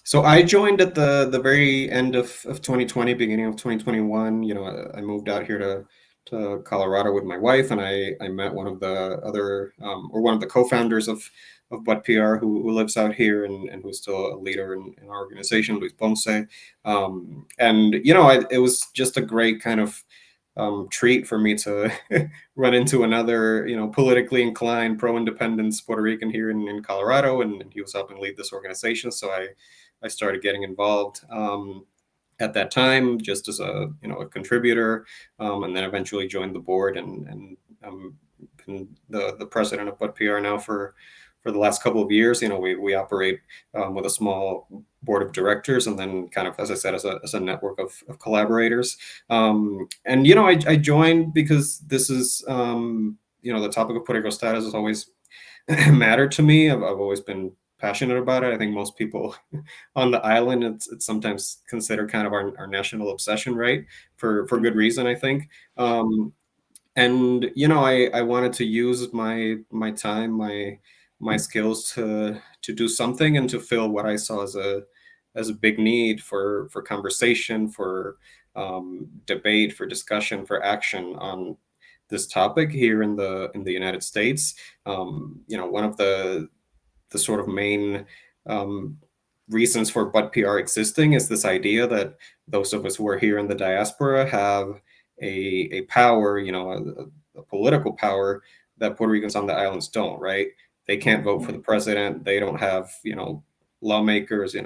So I joined at the very end of 2020, beginning of 2021. I moved out here to Colorado with my wife, and I met one of the other or one of the co-founders of BudPR who lives out here and who's still a leader in our organization, Luis Ponce. And it was just a great kind of treat for me to run into another, politically inclined, pro-independence Puerto Rican here in Colorado, and he was helping lead this organization. So I started getting involved at that time, just as a contributor, and then eventually joined the board and been the president of BudPR now for the last couple of years. We operate with a small board of directors, and then kind of, as I said, as a network of collaborators. And I joined because this is the topic of political status has always mattered to me. I've always been passionate about it. I think most people on the island, it's sometimes considered kind of our national obsession, right? For good reason, I think. And I wanted to use my time, my skills to do something and to fill what I saw as a big need for conversation, for debate, for discussion, for action on this topic here in the United States. One of the sort of main um, reasons for BudPR existing is this idea that those of us who are here in the diaspora have a power, a political power that Puerto Ricans on the islands don't, right? They can't vote for the president. They don't have, lawmakers,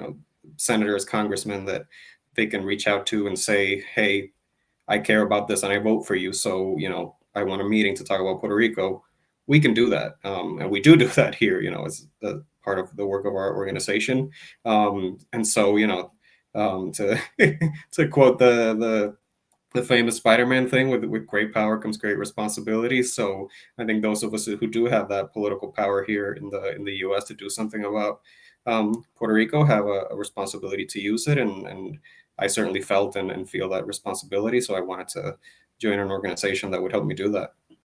senators, congressmen that they can reach out to and say, hey, I care about this and I vote for you. So, I want a meeting to talk about Puerto Rico. We can do that. And we do that here, as the part of the work of our organization. And so, to to quote the famous Spider-Man thing, with great power comes great responsibility. So I think those of us who do have that political power here in the U.S. to do something about Puerto Rico have a responsibility to use it, and I certainly felt and feel that responsibility. So I wanted to join an organization that would help me do that.